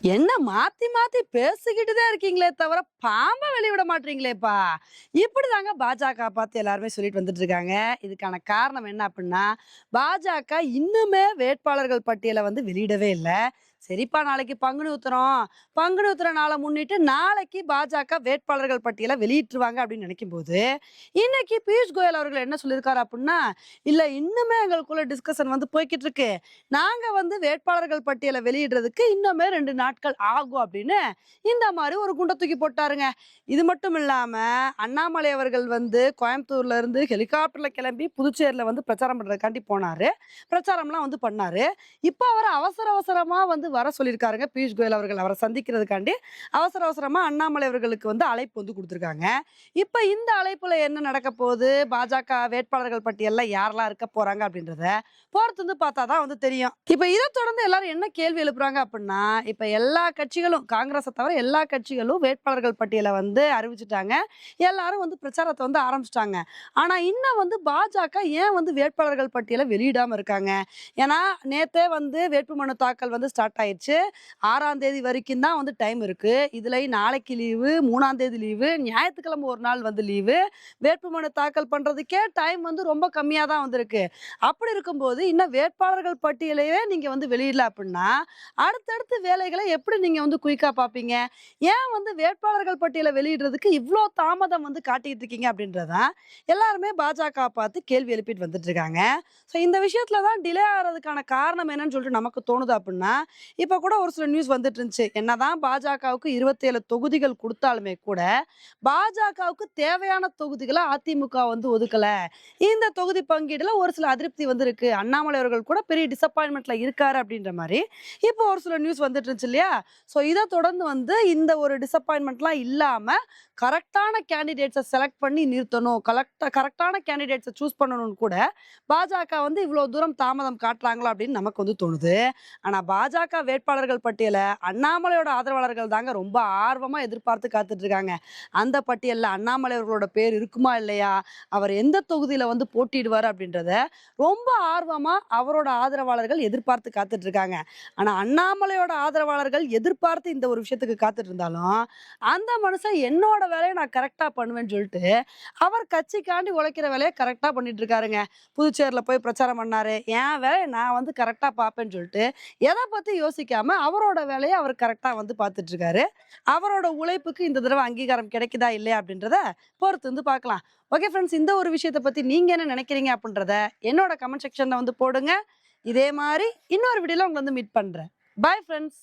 என்ன மாத்தி மாத்தி பேசிக்கிட்டு தான் இருக்கீங்களே தவிர, பாம்ப வெளிய விட மாட்றீங்களேப்பா! இப்படிதாங்க பாஜக பார்த்து எல்லாருமே சொல்லிட்டு வந்துட்டு இருக்காங்க. இதுக்கான காரணம் என்ன அப்டின்னா, பாஜக இன்னுமே வேட்பாளர்கள் பட்டியல வந்து வெளியிடவே இல்ல. சரிப்பா நாளைக்கு பங்குனி உத்திரம். பங்குனி உத்திர நாள முன்னிட்டு நாளைக்கு பாஜக வேட்பாளர்கள் பட்டியல வெளியிட்டுருவாங்க அப்படின்னு நினைக்கும்போது, இன்னைக்கு பியூஷ் கோயல் அவர்கள் என்ன சொல்லியிருக்காரு அப்டின்னா, "இல்ல இன்னுமே எங்களுக்குள்ள டிஸ்கஷன் வந்து போய்க்கிட்டு இருக்கு. நாங்க வந்து வேட்பாளர்கள் பட்டியல வெளியிடுறதுக்கு இன்னுமே 2 நாட்கள் ஆகும் அப்படின்னு இந்த மாரி ஒரு குண்ட தூக்கி போட்டாருங்க. இது மட்டும் இல்லாம, அண்ணாமலை அவர்கள் வந்து கோயம்புத்தூர்ல இருந்து ஹெலிகாப்டர்ல கிளம்பி புதுச்சேரியில வந்து பிரச்சாரம் பண்றதுக்காண்டி போனாரு. பிரச்சாரம்லாம் வந்து பண்ணாரு. இப்ப அவர அவசர அவசரமா வந்து வர சொல்லியிருக்காருங்க பியூஷ் கோயல் அவர்கள். அவர சந்திக்கிறதுக்காண்டி அவசர அவசரமா அண்ணாமலை அவர்களுக்கு வந்து அழைப்பு வந்து குடுத்துருக்காங்க. இப்ப இந்த அழைப்புல என்ன நடக்க போகுது? பாஜக வேட்பாளர்கள் பட்டியல்ல யாரெல்லாம் இருக்க போறாங்க அப்படின்றத பொறுத்து வந்து பார்த்தா தான் வந்து தெரியும். இப்ப இத தொடர்ந்து எல்லாரும் என்ன கேள்வி எழுப்புறாங்க அப்டின்னா, இப்ப எல்லா கட்சிகளும் காங்கிரஸ தவிர எல்லா கட்சிகளும் வேட்பாளர்கள் பட்டியல வந்து அறிவிச்சுட்டாங்க. எல்லாரும் வந்து பிரச்சாரத்த வந்து ஆரம்பிச்சுட்டாங்க. ஆனா இன்னும் வந்து பாஜக ஏன் வந்து வேட்பாளர்கள் பட்டியல வெளியிடாம இருக்காங்க? ஏன்னா, நேத்தே வந்து வேட்புமனு தாக்கல் வந்து ஸ்டார்ட் ஆயிருச்சு. 6ஆம் தேதி வரைக்கும் தான் வந்து டைம் இருக்கு. இதுலயும் நாளைக்கு லீவு, 3ஆம் தேதி லீவு, ஞாயித்துக்கிழமை ஒரு நாள் வந்து லீவு. வேட்புமனு தாக்கல் பண்றதுக்கே டைம் வந்து ரொம்ப கம்மியா தான் வந்திருக்கு. அப்படி இருக்கும்போது, இன்னும் வேட்பாளர்கள் பட்டியலையே நீங்க வந்து வெளியிடல அப்டின்னா, அடுத்தடுத்து வேலைகள எப்படி நீங்க வந்து குயிக்கா பார்ப்பீங்க? ஏன் வந்து வேட்பாளர்கள் பட்டியல வெளியிடுறதுக்கு இவ்ளோ தாமதம் வந்து காட்டிட்டு இருக்கீங்க? அப்படின்றது தான் எல்லாருமே பாஜக பார்த்து கேள்வி எழுப்பிட்டு வந்துட்டு இருக்காங்க. ஸோ இந்த விஷயத்துல தான் டிலே ஆகுறதுக்கான காரணம் என்னன்னு சொல்லிட்டு நமக்கு தோணுது அப்டின்னா, இப்ப கூட ஒரு சில நியூஸ் வந்துட்டு இருந்துச்சு. என்னதான் பாஜகவுக்கு 27 தொகுதிகள் குடுத்தாலுமே கூட, பாஜகவுக்கு தேவையான தொகுதிகள அதிமுக வந்து ஒதுக்கல. இந்த தொகுதி பங்கீடுல ஒரு சில அதிருப்தி வந்து இருக்கு. அண்ணாமலை அவர்கள் கூட பெரிய டிசப்பாயின்ட்மென்ட்ல இருக்காரு அப்படின்ற மாரி, இப்போ ஒரு சில நியூஸ் வந்துட்டு இருந்துச்சு இல்லையா? ஸோ இத தொடர்ந்து வந்து இந்த ஒரு டிசப்பாயின்ட்மென்ட்லாம் இல்லாம, கரெக்ட்டான கேண்டிடேட்ஸ செலக்ட் பண்ணி நிறுத்தணும். கரெக்ட்டான கேண்டிடேட்ஸ சூஸ் பண்ணணும்னு கூட பாஜக வந்து இவ்ளோ தூரம் தாமதம் காட்டுறாங்களா அப்படின்னு நமக்கு வந்து தோணுது. ஆனா பாஜக வேட்பாளர்கள் பட்டியல அண்ணாமலையோட ஆதரவாளர்கள் தாங்க ரொம்ப ஆர்வமா எதிர்பார்த்து காத்துட்டு இருக்காங்க. அந்த பட்டியல்ல அண்ணாமலை அவர்களோட பேர் இருக்குமா இல்லையா? அவர் எந்த தொகுதியில வந்து போட்டியிடுவாரு அப்படின்றத ரொம்ப ஆர்வமா அவரோட ஆதரவாளர்கள் எதிர்பார்த்து காத்துட்டு இருக்காங்க. ஆனா அண்ணாமலையோட ஆதரவாளர்கள் எதிர்பார்த்து இந்த ஒரு விஷயத்துக்கு காத்துட்டு இருந்தாலும், அந்த மனுஷன் என்னோட வேலைய நான் கரெக்ட்டா பண்ணுவேன்னு சொல்லிட்டு, அவர் கட்சிக்காண்டி உழைக்கிற வேலைய கரெக்ட்டா பண்ணிட்டு இருக்காருங்க. புதுச்சேரியில போய் பிரச்சாரம் பண்ணாரு. என் வேலைய நான் வந்து கரெக்ட்டா பார்ப்பேன்னு சொல்லிட்டு, எத பத்தி யோசிக்காம அவரோட வேலைய அவர் கரெக்ட்டா வந்து பார்த்துட்டு இருக்காரு. அவரோட உழைப்புக்கு இந்த தடவ அங்கீகாரம் கிடைக்குதா இல்லையா அப்படின்றத பொறுத்து வந்து பார்க்கலாம். ஓகே ஃப்ரெண்ட்ஸ், இந்த ஒரு விஷயத்த பத்தி நீங்க என்ன நினைக்கிறீங்க அப்படின்றத என்னோட கமெண்ட் செக்ஷன்ல வந்து போடுங்க. இதே மாரி இன்னொரு வீடியோல உங்கள வந்து மீட் பண்றேன். Bye friends.